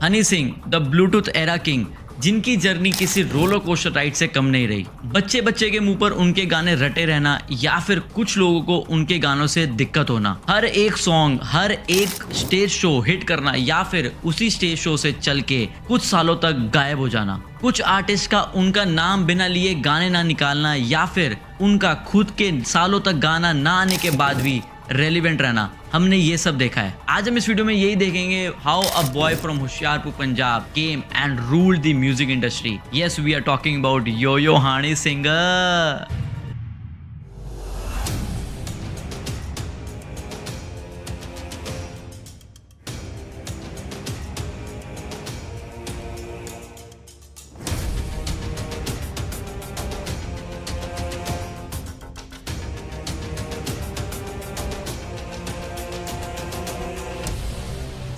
Honey Singh the Bluetooth era king, जिनकी journey किसी roller coaster ride से कम नहीं रही। बच्चे बच्चे के मुंह पर उनके गाने रटे रहना या फिर कुछ लोगों को उनके गानों से दिक्कत होना, हर एक सॉन्ग हर एक स्टेज शो हिट करना या फिर उसी स्टेज शो से चल के कुछ सालों तक गायब हो जाना, कुछ आर्टिस्ट का उनका नाम बिना लिए गाने ना निकालना या फिर उनका खुद के सालों तक गाना ना आने के बाद भी रेलिवेंट रहना, हमने ये सब देखा है। आज हम इस वीडियो में यही देखेंगे how a boy from Hoshiarpur Punjab came and ruled the music industry. Yes, we are talking about yo yo Honey Singh.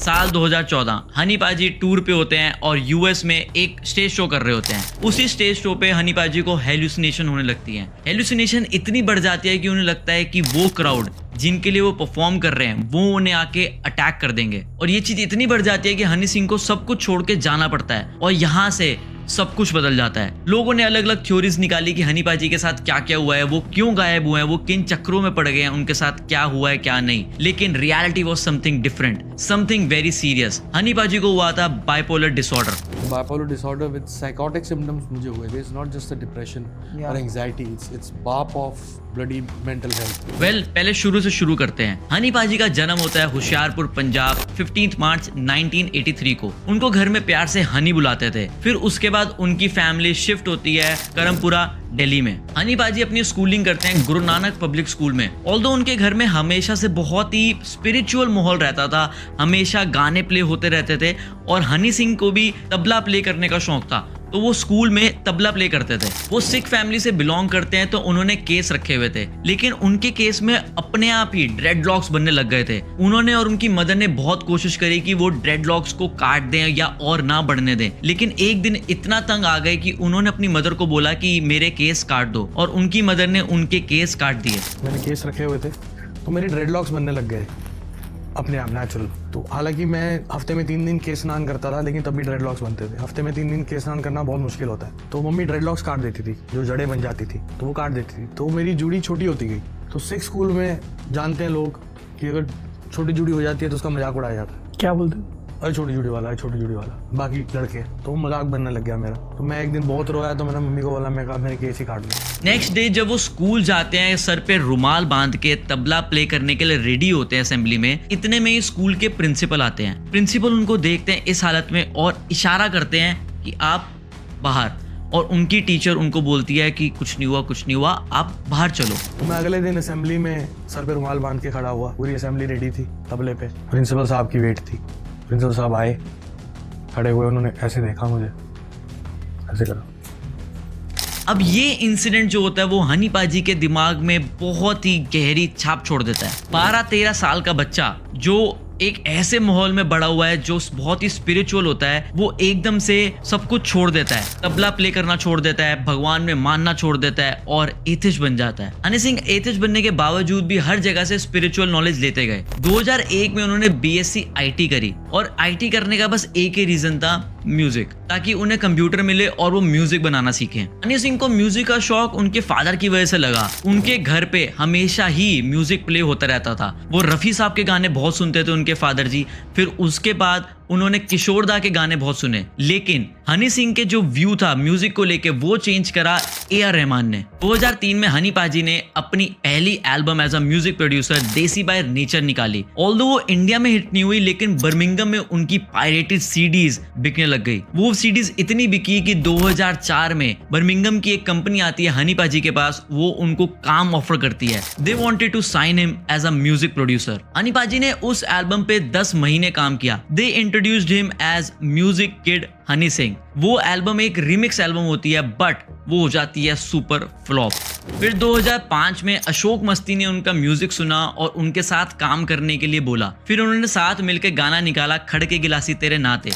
साल 2014 हनी पाजी टूर पे होते हैं और यूएस में एक स्टेज शो कर रहे होते हैं। उसी स्टेज शो पे हनी पाजी को हेलुसिनेशन होने लगती है। हेलुसिनेशन इतनी बढ़ जाती है कि उन्हें लगता है कि वो क्राउड जिनके लिए वो परफॉर्म कर रहे हैं वो उन्हें आके अटैक कर देंगे, और ये चीज इतनी बढ़ जाती है कि हनी सिंह को सब कुछ छोड़ के जाना पड़ता है और यहाँ से सब कुछ बदल जाता है। लोगों ने अलग अलग थ्योरीज निकाली कि हनी पाजी के साथ क्या क्या हुआ है, वो क्यों गायब हुए हैं, वो किन चक्रों में पड़ गए हैं, उनके साथ क्या हुआ है क्या नहीं। लेकिन reality was something different, something very serious. Honey पाजी को हुआ था bipolar disorder. Bipolar disorder with psychotic symptoms मुझे हुए थे. It's not just a depression or anxiety. It's बाप of bloody mental health. Well, पहले शुरू से शुरू करते हैं। हनी पाजी का जन्म होता है होशियारपुर पंजाब 15 मार्च 1983 को। उनको घर में प्यार से हनी बुलाते थे। फिर उसके बाद उनकी फैमिली शिफ्ट होती है करमपुरा दिल्ली में। हनी पाजी अपनी स्कूलिंग करते हैं गुरु नानक पब्लिक स्कूल में। ऑल्दो उनके घर में हमेशा से बहुत ही स्पिरिचुअल माहौल रहता था, हमेशा गाने प्ले होते रहते थे और हनी सिंह को भी तबला प्ले करने का शौक था, तो वो स्कूल में तबला प्ले करते थे। वो सिख फैमिली से बिलोंग करते हैं, तो उन्होंने केस रखे हुए थे, लेकिन उनके केस में अपने आप ही ड्रेडलॉक्स बनने लग गए थे। उन्होंने और उनकी मदर ने बहुत कोशिश करी कि वो ड्रेडलॉक्स को काट दें या और ना बढ़ने दें, लेकिन एक दिन इतना तंग आ गए कि उन्होंने अपनी मदर को बोला कि मेरे केस काट दो, और उनकी मदर ने उनके केस काट दिए। मैंने केस रखे हुए थे तो मेरे ड्रेडलॉक्स बनने लग गए अपने आप नेचुरल। तो हालांकि मैं हफ्ते में 3 दिन केस स्नान करता था, लेकिन तब भी ड्रेडलॉक्स बनते थे। हफ्ते में 3 दिन केस स्नान करना बहुत मुश्किल होता है, तो मम्मी ड्रेडलॉक्स काट देती थी, जो जड़ें बन जाती थी तो वो काट देती थी, तो मेरी जुड़ी छोटी होती गई। तो सिक्स स्कूल में जानते हैं लोग कि अगर छोटी जुड़ी हो जाती है तो उसका मजाक उड़ाया जाता है। क्या बोलते हैं? अरे छोटी जुड़ी वाला है, छोटी जुड़ी वाला, बाकी लड़के। तो मजाक बनने लग गया मेरा। तो मैं एक दिन बहुत रोया, तो मैंने मम्मी को बोला, मैं कहा मेरे केस ही काट लो। नेक्स्ट डे जब वो स्कूल जाते हैं, सर पे रुमाल बांध के तबला प्ले करने के लिए रेडी होते हैं असेंबली में, इतने में ही स्कूल के प्रिंसिपल आते हैं। प्रिंसिपल उनको देखते हैं इस हालत में और इशारा करते हैं कि आप बाहर, और उनकी टीचर उनको बोलती है कि कुछ नहीं हुआ कुछ नहीं हुआ, आप बाहर चलो। तो मैं अगले दिन असेंबली में सर पे रुमाल बांध के खड़ा हुआ, पूरी असेंबली रेडी थी तबले पे। प्रिंसिपल साहब की वेट थी। प्रिंसिपल साहब आए, खड़े हुए, उन्होंने ऐसे देखा मुझे, ऐसे करा। अब ये इंसिडेंट जो होता है वो हनी पाजी के दिमाग में बहुत ही गहरी छाप छोड़ देता है। 12-13 साल का बच्चा जो एक ऐसे माहौल में बड़ा हुआ है जो बहुत ही स्पिरिचुअल होता है, वो एकदम से सब कुछ छोड़ देता है, तबला प्ले करना छोड़ देता है, भगवान में मानना छोड़ देता है और एथिस्ट बन जाता है। हनी सिंह एथिस्ट बनने के बावजूद भी हर जगह से स्पिरिचुअल नॉलेज लेते गए। 2001 में उन्होंने बीएससी आईटी करी, और आईटी करने का बस एक ही रीजन था, म्यूजिक, ताकि उन्हें कंप्यूटर मिले और वो म्यूजिक बनाना सीखें। हनी सिंह को म्यूजिक का शौक उनके फादर की वजह से लगा। उनके घर पे हमेशा ही म्यूजिक प्ले होता रहता था। वो रफी साहब के गाने बहुत सुनते थे उनके फादर जी। फिर उसके बाद उन्होंने किशोर दा के गाने बहुत सुने, लेकिन हनी सिंह के जो व्यू था म्यूजिक को लेके वो चेंज करा ए.आर. रहमान ने। 2003 में हनी पाजी ने अपनी पहली album as a music producer देसी बाय नेचर निकाली। ऑल्दो वो इंडिया में हिट नहीं हुई, लेकिन बर्मिंघम में उनकी पायरेटेड सीडीज बिकने लग गई। वो सीडीज इतनी बिकी कि 2004 में बर्मिंघम की एक कंपनी आती है हनी पाजी के पास, वो उनको काम ऑफर करती है। They wanted to sign him as a music producer. Honey पाजी ने उस एल्बम पे 10 महीने काम किया। They introduced him as music kid Honey Singh. वो एल्बम एक रिमिक्स एल्बम होती है, बट वो हो जाती है सुपर फ्लॉप। फिर 2005 में अशोक मस्ती ने उनका म्यूजिक सुना और उनके साथ काम करने के लिए बोला। फिर उन्होंने साथ मिलकर गाना निकाला, खड़के गिलासी तेरे नाते।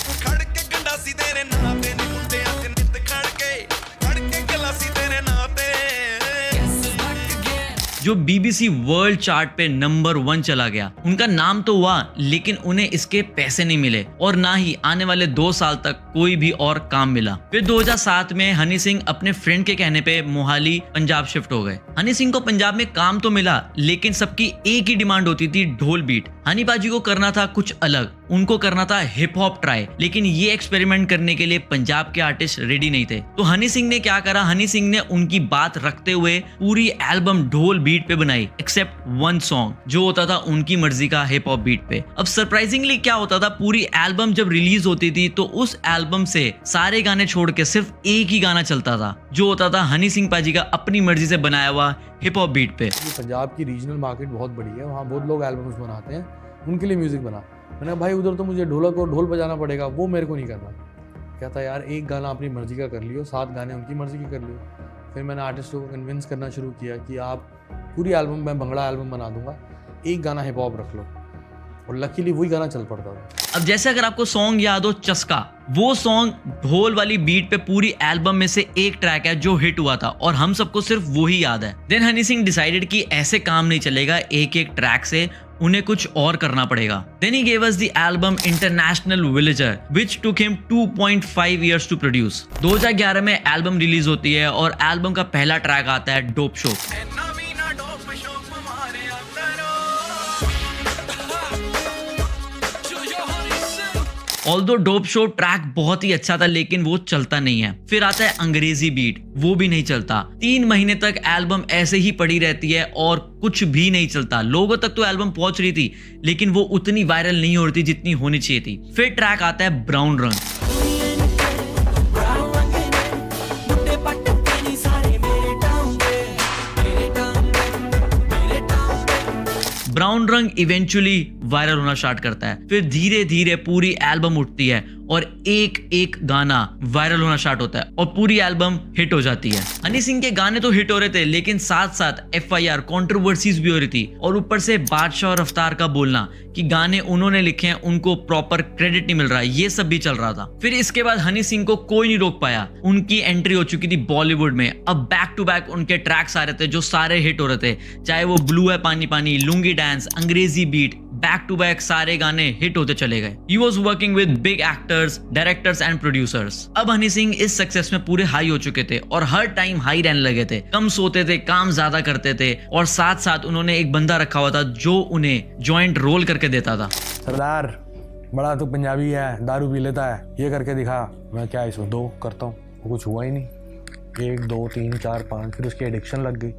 जो BBC वर्ल्ड चार्ट पे नंबर 1 चला गया। उनका नाम तो हुआ लेकिन उन्हें इसके पैसे नहीं मिले और ना ही आने वाले 2 साल तक कोई भी और काम मिला। फिर 2007 में हनी सिंह अपने फ्रेंड के कहने पे मोहाली पंजाब शिफ्ट हो गए। हनी सिंह को पंजाब में काम तो मिला लेकिन सबकी एक ही डिमांड होती थी, ढोल बीट। हनी पाजी को करना था कुछ अलग, उनको करना था हिप हॉप ट्राई, लेकिन ये एक्सपेरिमेंट करने के लिए पंजाब के आर्टिस्ट रेडी नहीं थे। तो हनी सिंह ने क्या करा, हनी सिंह ने उनकी बात रखते हुए पूरी एल्बम ढोल बीट पे बनाई, एक्सेप्ट 1 सॉन्ग जो होता था उनकी मर्जी का हिप हॉप बीट पे। अब सरप्राइजिंगली क्या होता था, पूरी एल्बम जब रिलीज होती थी तो उस एल्बम से सारे गाने छोड़ के सिर्फ एक ही गाना चलता था जो होता था हनी सिंह पाजी का अपनी मर्जी से बनाया हुआ हिप हॉप बीट पे। पंजाब की रीजनल मार्केट बहुत बड़ी है, वहाँ बहुत लोग एल्बम्स बनाते हैं, उनके लिए म्यूजिक बना। मैंने कहा भाई उधर तो मुझे ढोलक और ढोल बजाना पड़ेगा, वो मेरे को नहीं करना। कहता यार एक गाना अपनी मर्जी का कर लियो, 7 गाने उनकी मर्जी के कर लियो। फिर मैंने आर्टिस्टों को कन्विंस करना शुरू किया कि आप पूरी एल्बम, मैं भंगड़ा एल्बम बना दूंगा, एक गाना हिप हॉप रख लो, और लकीली वही गाना चल पड़ता था। अब जैसे अगर आपको सॉन्ग याद हो चस्का, वो सॉन्ग ढोल वाली बीट पे पूरी एल्बम में से एक ट्रैक है जो हिट हुआ था और हम सबको सिर्फ वही याद है। देन हनी सिंह डिसाइडेड कि ऐसे काम नहीं चलेगा, एक एक ट्रैक से उन्हें कुछ और करना पड़ेगा। Then he gave us the album international villager which took him 2.5 years to produce. 2011 में एल्बम रिलीज होती है और एल्बम का पहला ट्रैक आता है dope show. Although dope show track बहुत ही अच्छा था लेकिन वो चलता नहीं है। फिर आता है अंग्रेजी बीट, वो भी नहीं चलता। 3 महीने तक एल्बम ऐसे ही पड़ी रहती है और कुछ भी नहीं चलता। लोगों तक तो एल्बम पहुंच रही थी लेकिन वो उतनी वायरल नहीं हो रही थी जितनी होनी चाहिए थी। फिर ट्रैक आता है ब्राउन रंग। ब्राउन रंग इवेंचुअली वायरल होना स्टार्ट करता है। फिर धीरे धीरे पूरी एल्बम उठती है और एक एक गाना वायरल होना स्टार्ट होता है और पूरी एल्बम हिट हो जाती है। हनी सिंह के गाने तो हिट हो रहे थे लेकिन साथ साथ FIR कंट्रोवर्सीज भी हो रही थी और ऊपर से बादशाह और रफ्तार का बोलना कि गाने उन्होंने लिखे हैं, उनको प्रॉपर क्रेडिट नहीं मिल रहा है, ये सब भी चल रहा था। फिर इसके बाद हनी सिंह को कोई नहीं रोक पाया, उनकी एंट्री हो चुकी थी बॉलीवुड में। अब बैक टू बैक उनके ट्रैक्स आ रहे थे जो सारे हिट हो रहे थे, चाहे वो ब्लू है पानी पानी, लुंगी डांस, अंग्रेजी बीट, बैक टू बैक सारे गाने हिट होते चले गए। He was working with big actors, directors and producers। अब हनी सिंह इस सक्सेस में पूरे हाई हो चुके थे और हर टाइम हाई रहने लगे थे, कम सोते थे, काम ज्यादा करते थे और साथ साथ उन्होंने एक बंदा रखा हुआ था जो उन्हें जॉइंट रोल करके देता था। सरदार बड़ा तो पंजाबी है, दारू पी लेता है, ये करके दिखा। मैं क्या इसमें 2 करता हूँ, वो कुछ हुआ ही नहीं। 1 2 3 4 5 फिर उसकी एडिक्शन लग गई।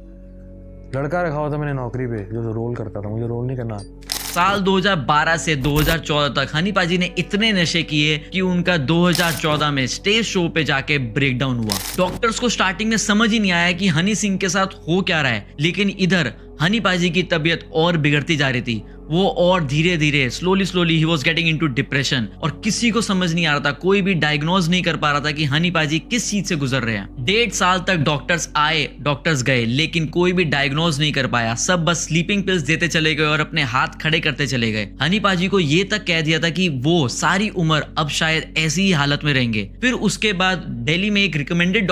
लड़का रखा हुआ था मैंने नौकरी पे जो रोल करता था, मुझे रोल नहीं करना। साल 2012 से 2014 तक हनी पाजी ने इतने नशे किए कि उनका 2014 में स्टेज शो पे जाके ब्रेकडाउन हुआ। डॉक्टर्स को स्टार्टिंग में समझ ही नहीं आया कि हनी सिंह के साथ हो क्या रहा है, लेकिन इधर हनी पाजी की तबीयत और बिगड़ती जा रही थी। वो और धीरे धीरे slowly he was getting into depression और किसी को समझ नहीं आ रहा था, कोई भी डायग्नोज नहीं कर पा रहा था कि हनी पाजी किस चीज से गुजर रहे हैं। 1.5 साल तक डॉक्टर्स आए, डॉक्टर्स गए, लेकिन कोई भी डायग्नोज नहीं कर पाया। सब बस स्लीपिंग पिल्स देते चले गए और अपने हाथ खड़े करते चले गए। हनी पाजी को ये तक कह दिया था कि वो सारी उम्र अब शायद ऐसी ही हालत में रहेंगे। फिर उसके बाद दिल्ली में एक रिकमेंडेड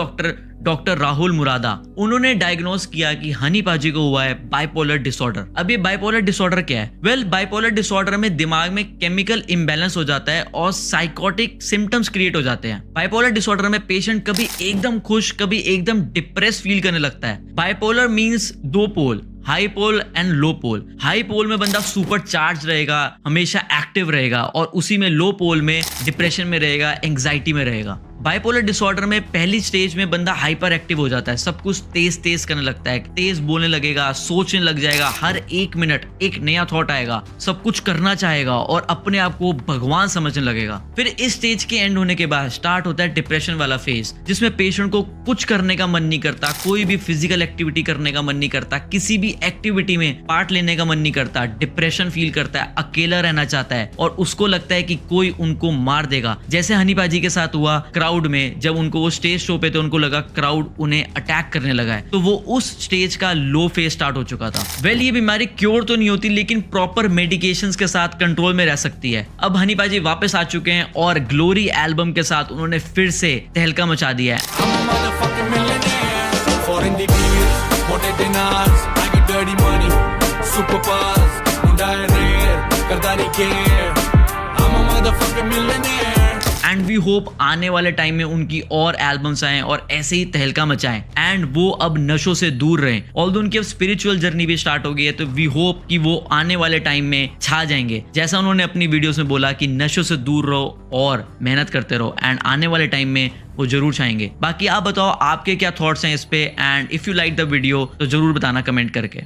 डॉक्टर राहुल मुरादा, उन्होंने डायग्नोज किया कि हनी पाजी को हुआ है बाइपोलर डिसऑर्डर। अब ये बाइपोलर डिसऑर्डर क्या है? वेल, बाइपोलर डिसऑर्डर में दिमाग में केमिकल इम्बैलेंस हो जाता है और साइकोटिक सिम्टम्स क्रिएट हो जाते हैं। बाइपोलर डिसऑर्डर में पेशेंट कभी एकदम खुश, कभी एकदम डिप्रेस फील करने लगता है। Bipolar means 2 pole, high pole and low pole. High pole में बंदा सुपर चार्ज रहेगा, हमेशा एक्टिव रहेगा, और उसी में लो पोल में डिप्रेशन में रहेगा, एंग्जाइटी में रहेगा। बाइपोलर डिसऑर्डर में पहली स्टेज में बंदा हाइपर एक्टिव हो जाता है, सब कुछ तेज करने लगता है, तेज बोलने लगेगा, सोचने लग जाएगा, हर 1 मिनट एक नया थॉट आएगा, सब कुछ करना चाहेगा और अपने आप को भगवान समझने लगेगा। फिर इस स्टेज के एंड होने के बाद स्टार्ट होता है डिप्रेशन वाला फेज, जिसमें पेशेंट को कुछ करने का मन नहीं करता, कोई भी फिजिकल एक्टिविटी करने का मन नहीं करता, किसी भी एक्टिविटी में पार्ट लेने का मन नहीं करता, डिप्रेशन फील करता है, अकेला रहना चाहता है और उसको लगता है कि कोई उनको मार देगा। जैसे हनी पाजी के साथ हुआ क्राउड में, जब उनको वो स्टेज शो पे थे, उनको लगा क्राउड उन्हें अटैक करने लगा है, तो वो उस स्टेज का लो फेज स्टार्ट हो चुका था। वेल, ये बीमारी क्योर तो नहीं होती लेकिन प्रॉपर मेडिकेशंस के साथ कंट्रोल में रह सकती है। अब हनी पाजी वापस आ चुके हैं और ग्लोरी एल्बम के साथ उन्होंने फिर से तहलका मचा दिया है। care. I'm a motherfucking millionaire. And we hope आने वाले टाइम में उनकी और एल्बम्स आएं और ऐसे ही तहलका मचाएं एंड वो अब नशों से दूर रहें। ऑल्दो उनकी अब स्पिरिचुअल जर्नी भी स्टार्ट हो गई है, तो वी होप कि वो आने वाले टाइम में छा जाएंगे, जैसा उन्होंने अपनी वीडियोस में बोला कि नशों से दूर रहो और मेहनत करते रहो एंड आने वाले टाइम में वो जरूर छाएंगे। बाकी आप बताओ आपके क्या थॉट्स हैं इस पे, and if you like the video तो जरूर बताना कमेंट करके।